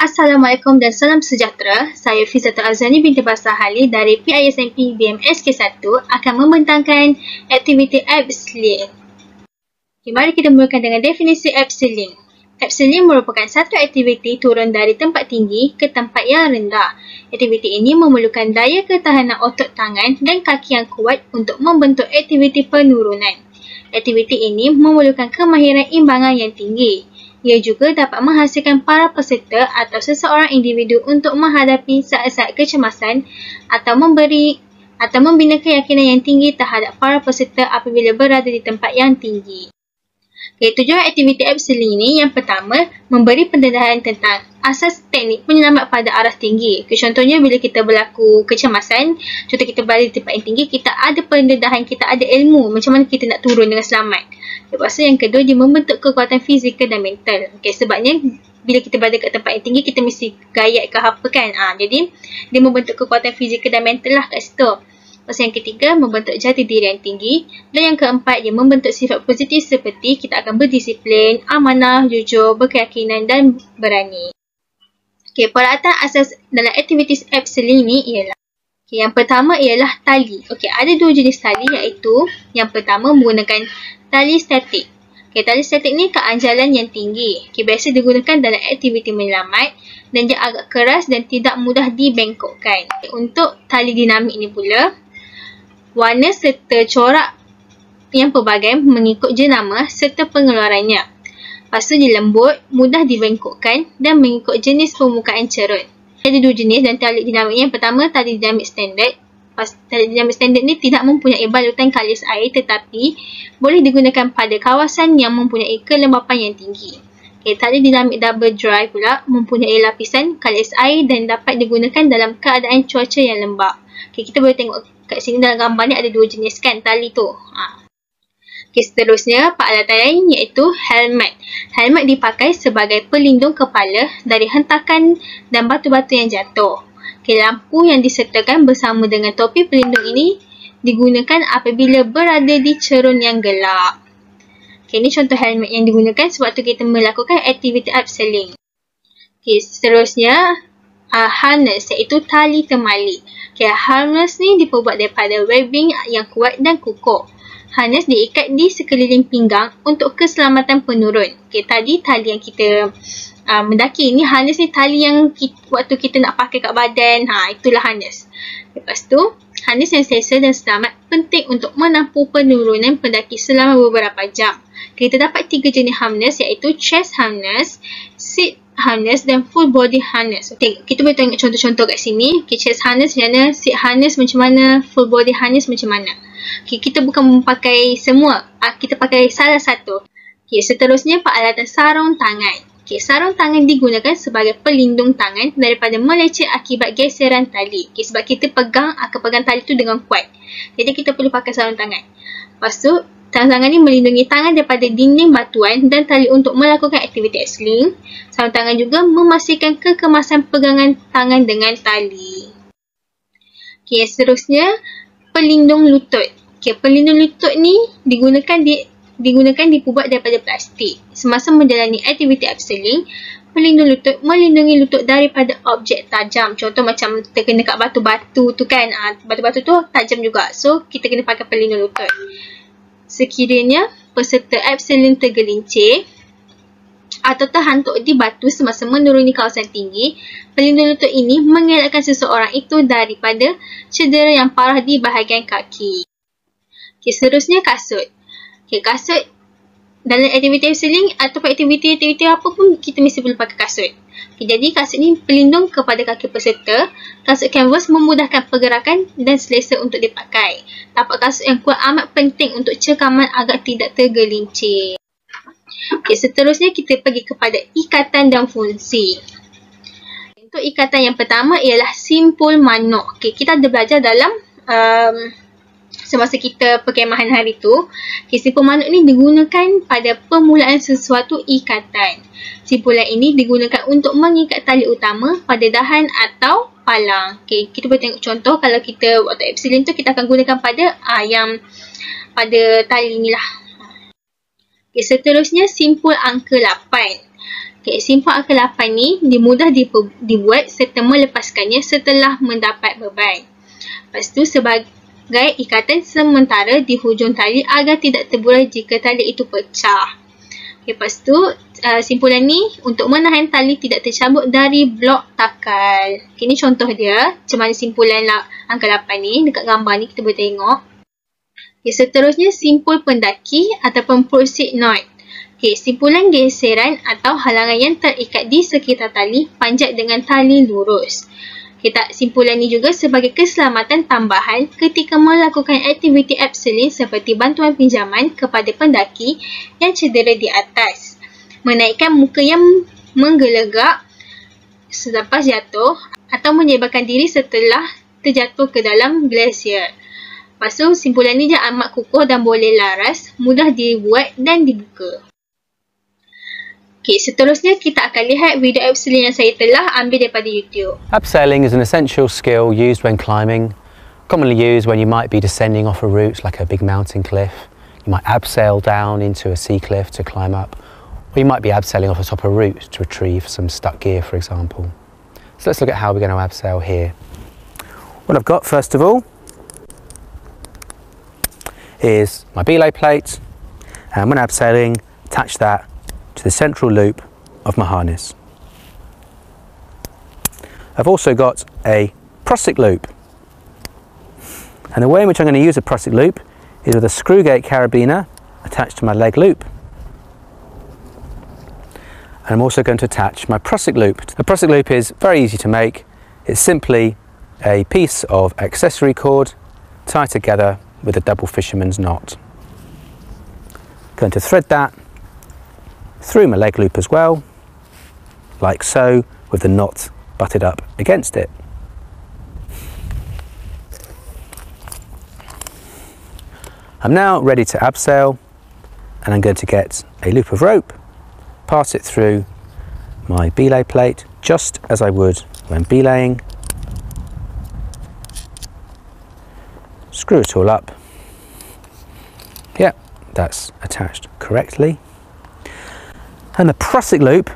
Assalamualaikum dan salam sejahtera. Saya Fizatul Azani binti Basar Halil dari PISMP BMSK1 akan membentangkan aktiviti Abseiling. Okay, mari kita mulakan dengan definisi Abseiling. Abseiling merupakan satu aktiviti turun dari tempat tinggi ke tempat yang rendah. Aktiviti ini memerlukan daya ketahanan otot tangan dan kaki yang kuat untuk membentuk aktiviti penurunan. Aktiviti ini memerlukan kemahiran imbangan yang tinggi. Ia juga dapat menghasilkan para peserta atau seseorang individu untuk menghadapi saat-saat kecemasan atau membina keyakinan yang tinggi terhadap para peserta apabila berada di tempat yang tinggi. Tujuan aktiviti Abseiling ini yang pertama, memberi pendedahan tentang asas teknik penyelamat pada arah tinggi. Contohnya bila kita berlaku kecemasan, contoh kita berada di tempat yang tinggi, kita ada pendedahan, kita ada ilmu macam mana kita nak turun dengan selamat. Lepas tu yang kedua, dia membentuk kekuatan fizikal dan mental. Sebabnya bila kita berada kat tempat yang tinggi, kita mesti gayat ke apa kan. Jadi dia membentuk kekuatan fizikal dan mental lah kat situ. Lepas yang ketiga, membentuk jati diri yang tinggi. Dan yang keempat, dia membentuk sifat positif seperti kita akan berdisiplin, amanah, jujur, berkeyakinan dan berani. Peralatan asas dalam aktiviti Abseiling ni ialah yang pertama ialah tali. Ada dua jenis tali, iaitu yang pertama menggunakan tali statik. Tali statik ni keanjalan yang tinggi. Biasa digunakan dalam aktiviti menyelamat dan dia agak keras dan tidak mudah dibengkokkan. Untuk tali dinamik ni pula, warna serta corak yang pelbagai mengikut jenama serta pengeluarannya. Lepas tu dia lembut, mudah dibengkokkan dan mengikut jenis permukaan cerut. Ada dua jenis dan tali dinamik yang pertama tali dinamik standard. Tali dinamik standard ni tidak mempunyai balutan kalis air tetapi boleh digunakan pada kawasan yang mempunyai kelembapan yang tinggi. Tali dinamik double dry pula mempunyai lapisan kalis air dan dapat digunakan dalam keadaan cuaca yang lembap. Kita boleh tengok kat sini dalam gambar ni ada dua jenis kan tali tu. Seterusnya peralatan lain iaitu helmet. Helmet dipakai sebagai pelindung kepala dari hentakan dan batu-batu yang jatuh. Lampu yang disertakan bersama dengan topi pelindung ini digunakan apabila berada di cerun yang gelap. Ini contoh helmet yang digunakan sewaktu kita melakukan aktiviti Abseiling. Seterusnya harness iaitu tali temali. Harness ni diperbuat daripada webbing yang kuat dan kukuh. Harness diikat di sekeliling pinggang untuk keselamatan penurun. Tadi tali yang kita mendaki ni, harness ni tali yang waktu kita nak pakai kat badan, itulah harness. Lepas tu, harness yang selesa dan selamat penting untuk menampung penurunan pendaki selama beberapa jam. Kita dapat tiga jenis harness iaitu chest harness, seat harness dan full body harness. Kita boleh tengok contoh-contoh kat sini. Chest harness macam mana, seat harness macam mana, full body harness macam mana. Kita bukan memakai semua, kita pakai salah satu. Seterusnya peralatan sarung tangan. Sarung tangan digunakan sebagai pelindung tangan daripada meleceh akibat geseran tali. Sebab kita akan pegang tali tu dengan kuat. Jadi kita perlu pakai sarung tangan. Lepas tu, sarung tangan ni melindungi tangan daripada dinding batuan dan tali untuk melakukan aktiviti Abseiling. Sarung tangan juga memastikan kekemasan pegangan tangan dengan tali. Seterusnya, pelindung lutut. Pelindung lutut ni dibuat daripada plastik. Semasa menjalani aktiviti Abseiling, pelindung lutut melindungi lutut daripada objek tajam. Contoh macam terkena kat batu-batu tu kan. Batu-batu tu tajam juga. So, kita kena pakai pelindung lutut. Sekiranya peserta Abseiling tergelincir atau terhantuk di batu semasa menuruni kawasan tinggi, pelindung lutut ini mengelakkan seseorang itu daripada cedera yang parah di bahagian kaki. Seterusnya kasut. Kasut dalam aktiviti Abseiling atau aktiviti apa pun kita mesti perlu pakai kasut. Jadi kasut ni pelindung kepada kaki peserta. Kasut canvas memudahkan pergerakan dan selesa untuk dipakai. Tapak kasut yang kuat amat penting untuk cekaman agar tidak tergelincir. Seterusnya kita pergi kepada ikatan dan fungsi. Untuk ikatan yang pertama ialah simpul manuk. Kita ada belajar dalam semasa kita perkemahan hari tu, simpul manuk ni digunakan pada permulaan sesuatu ikatan. Simpulan ini digunakan untuk mengikat tali utama pada dahan atau palang. Kita boleh tengok contoh kalau kita waktu Abseiling tu kita akan gunakan pada pada tali ni lah. Seterusnya simpul angka 8. Okay, simpang angka 8 ni mudah dibuat serta melepaskannya setelah mendapat beban. Lepas tu sebagai ikatan sementara di hujung tali agar tidak terburai jika tali itu pecah. Okay, lepas tu simpulan ni untuk menahan tali tidak tercabut dari blok takal. Okay, ni contoh dia macam mana simpulan angka 8 ni. Dekat gambar ni kita boleh tengok. Okay, seterusnya simpul pendaki ataupun proceed knot. Okay, simpulan geseran atau halangan yang terikat di sekitar tali panjat dengan tali lurus. Okay, simpulan ni juga sebagai keselamatan tambahan ketika melakukan aktiviti abseiling seperti bantuan pinjaman kepada pendaki yang cedera di atas, menaikkan muka yang menggelegak selepas jatuh atau menyebabkan diri setelah terjatuh ke dalam glasier. Lepas tu, simpulan ni dia amat kukuh dan boleh laras, mudah dibuat dan dibuka. Okay, seterusnya kita akan lihat video abseiling yang saya telah ambil daripada YouTube. Abseiling is an essential skill used when climbing, commonly used when you might be descending off a route like a big mountain cliff. You might abseil down into a sea cliff to climb up, or you might be abseiling off the top of a route to retrieve some stuck gear, for example. So let's look at how we're going to abseil here. What I've got first of all is my belay plate, and when abseiling, attach that to the central loop of my harness. I've also got a Prusik loop, and the way in which I'm going to use a Prusik loop is with a screw gate carabiner attached to my leg loop, and I'm also going to attach my Prusik loop. The Prusik loop is very easy to make. It's simply a piece of accessory cord tied together with a double fisherman's knot. Going to thread that through my leg loop as well, like so, with the knot butted up against it. I'm now ready to abseil, and I'm going to get a loop of rope, pass it through my belay plate just as I would when belaying, screw it all up. Yep, that's attached correctly. And the Prusik loop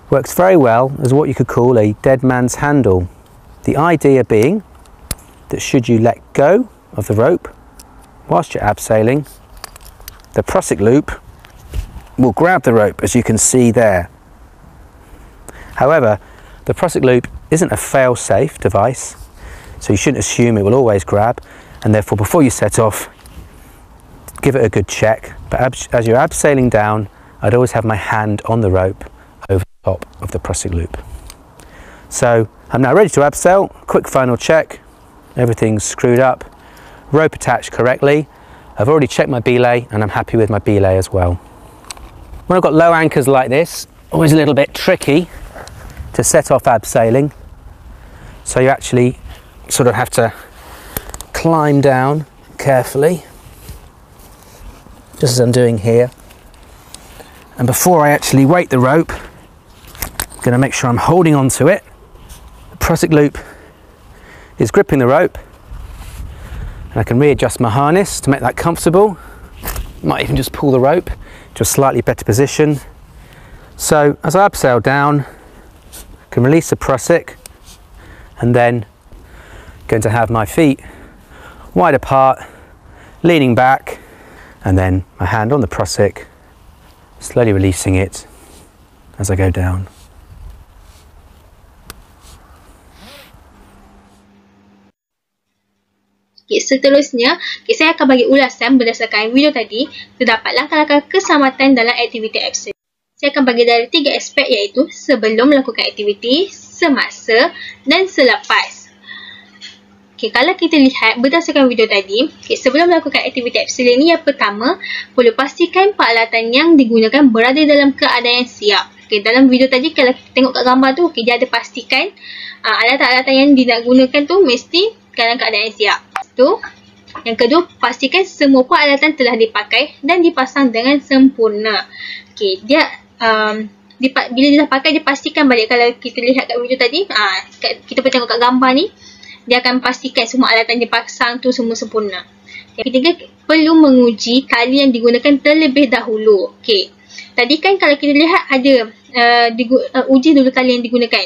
works very well as what you could call a dead man's handle. The idea being that should you let go of the rope whilst you're abseiling, the Prusik loop will grab the rope, as you can see there. However, the Prusik loop isn't a fail-safe device, so you shouldn't assume it will always grab, and therefore before you set off, give it a good check. But as you're abseiling down, I'd always have my hand on the rope over the top of the Prusik loop. So I'm now ready to abseil. Quick final check. Everything's screwed up. Rope attached correctly. I've already checked my belay and I'm happy with my belay as well. When I've got low anchors like this, always a little bit tricky to set off abseiling. So you actually sort of have to climb down carefully, just as I'm doing here. And before I actually weight the rope, I'm going to make sure I'm holding on to it. The Prusik loop is gripping the rope, and I can readjust my harness to make that comfortable. Might even just pull the rope to a slightly better position. So as I abseil down, I can release the Prusik, and then going to have my feet wide apart, leaning back, and then my hand on the Prusik, slowly releasing it as I go down. Okay, seterusnya, saya akan bagi ulasan berdasarkan video tadi. Terdapat langkah-langkah keselamatan dalam aktiviti abseiling. Saya akan bagi dari 3 aspek, iaitu sebelum melakukan aktiviti, semasa dan selepas. Okay, kalau kita lihat berdasarkan video tadi, sebelum melakukan aktiviti abseiling ni, yang pertama, perlu pastikan peralatan yang digunakan berada dalam keadaan yang siap. Okay, dalam video tadi, kalau kita tengok kat gambar tu, dia ada pastikan alatan-alatan yang digunakan tu mesti dalam keadaan yang siap. Yang kedua, pastikan semua peralatan telah dipakai dan dipasang dengan sempurna. Okay, bila dia dah pakai, dia pastikan balik. Kalau kita lihat kat video tadi, kita boleh tengok kat gambar ni, dia akan pastikan semua alatan dipasang tu semua sempurna. Yang ketiga, perlu menguji tali yang digunakan terlebih dahulu. Okey. Tadi kan kalau kita lihat ada uji dulu tali yang digunakan.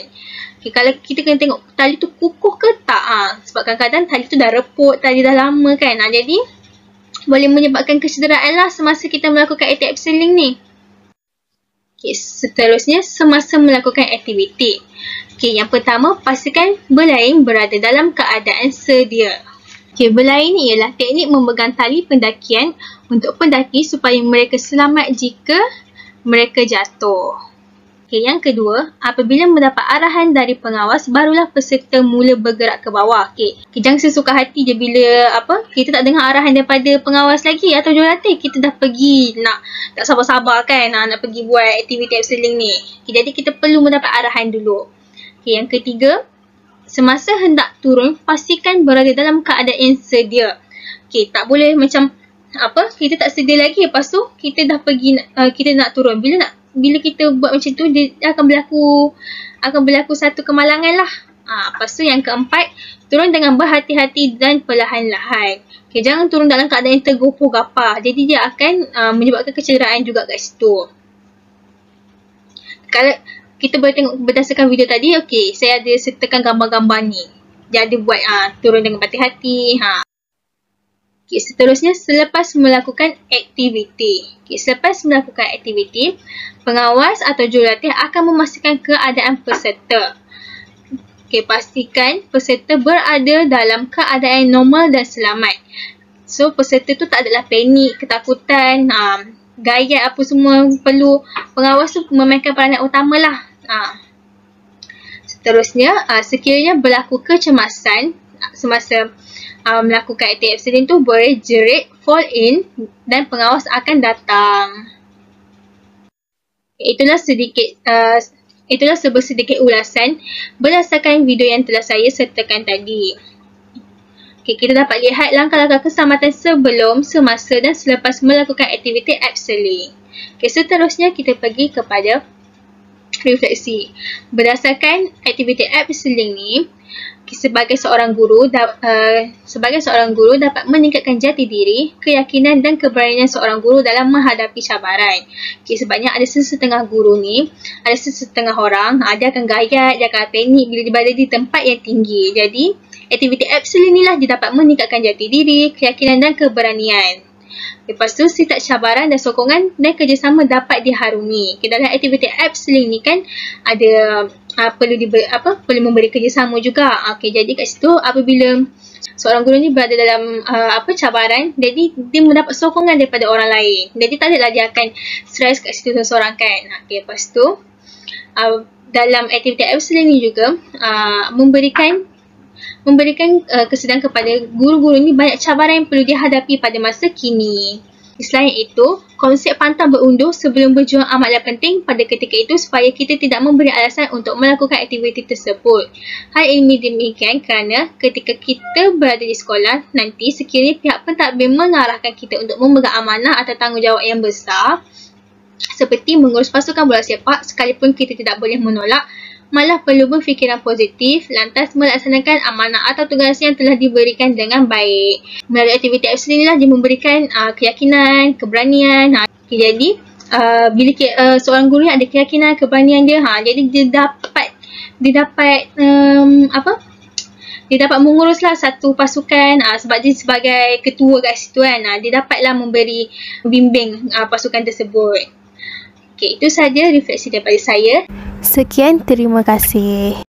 Okay, kalau kita kena tengok tali tu kukuh ke tak. Sebab kadang-kadang tali tu dah reput, tali dah lama kan. Jadi boleh menyebabkan kecederaan lah semasa kita melakukan aktiviti abseiling ni. Okay, seterusnya semasa melakukan aktiviti. Okay, yang pertama, pastikan berlaying berada dalam keadaan sedia. Okay, berlaying ni ialah teknik memegang tali pendakian untuk pendaki supaya mereka selamat jika mereka jatuh. Okay, yang kedua, apabila mendapat arahan dari pengawas, barulah peserta mula bergerak ke bawah. Okay, jangan sesuka hati je bila kita tak dengar arahan daripada pengawas lagi atau jurulatih. Kita dah pergi, tak sabar-sabar kan nak pergi buat aktiviti abseiling ni. Okay, jadi kita perlu mendapat arahan dulu. Okay, yang ketiga, semasa hendak turun, pastikan berada dalam keadaan yang sedia. Okay, tak boleh macam kita tak sedia lagi, lepas tu kita dah pergi, kita nak turun. Bila kita buat macam tu, dia akan berlaku satu kemalangan lah. Lepas tu yang keempat, turun dengan berhati-hati dan perlahan-lahan. Okay, jangan turun dalam keadaan yang tergopoh gapah. Jadi dia akan menyebabkan kecederaan juga kat situ. Kalau kita boleh tengok berdasarkan video tadi, okay, saya ada sertakan gambar-gambar ni. Dia ada buat turun dengan berhati-hati. Okay, seterusnya selepas melakukan aktiviti. Okay, selepas melakukan aktiviti, pengawas atau jurulatih akan memastikan keadaan peserta. Okay, pastikan peserta berada dalam keadaan normal dan selamat. So, peserta tu tak adalah panik, ketakutan, gayat apa semua. Perlu pengawas tu memainkan peranan utama lah. Seterusnya, sekiranya berlaku kecemasan semasa melakukan aktiviti abseiling tu, boleh jerit, fall in dan pengawas akan datang. Itulah sedikit ulasan berdasarkan video yang telah saya sertakan tadi. Okay, kita dapat lihat langkah-langkah keselamatan sebelum, semasa dan selepas melakukan aktiviti abseiling. Okay, seterusnya kita pergi kepada refleksi. Berdasarkan aktiviti abseiling ni, sebagai seorang guru dapat meningkatkan jati diri, keyakinan dan keberanian seorang guru dalam menghadapi cabaran. Okay, sebabnya ada sesetengah guru ni, ada sesetengah orang, dia akan gayat, dia akan panik bila berada di tempat yang tinggi. Jadi, aktiviti abseiling ni lah dia dapat meningkatkan jati diri, keyakinan dan keberanian. Lepas tu, sifat cabaran dan sokongan dan kerjasama dapat diharungi. Okay, dalam aktiviti abseiling ni kan ada perlu memberi kerjasama juga. Okay, jadi kat situ apabila seorang guru ni berada dalam cabaran, jadi dia mendapat sokongan daripada orang lain. Jadi tak adalah dia akan stres kat situ seorang kan. Okay, lepas tu dalam aktiviti abseiling ni juga memberikan kesedaran kepada guru-guru ni banyak cabaran yang perlu dihadapi pada masa kini. Selain itu, konsep pantang berundur sebelum berjuang amatlah penting pada ketika itu supaya kita tidak memberi alasan untuk melakukan aktiviti tersebut. Hal ini demikian kerana ketika kita berada di sekolah, nanti sekiranya pihak pentadbir mengarahkan kita untuk memegang amanah atau tanggungjawab yang besar seperti mengurus pasukan bola sepak, sekalipun kita tidak boleh menolak, malah perlu berfikiran positif lantas melaksanakan amanah atau tugas yang telah diberikan dengan baik. Melalui aktiviti abseiling inilah dia memberikan keyakinan, keberanian. Jadi bila seorang guru yang ada keyakinan, keberanian dia, jadi dia dapat menguruslah satu pasukan sebab dia sebagai ketua kat situ kan. Dia dapatlah membimbing pasukan tersebut. Okay, itu sahaja refleksi daripada saya. Sekian, terima kasih.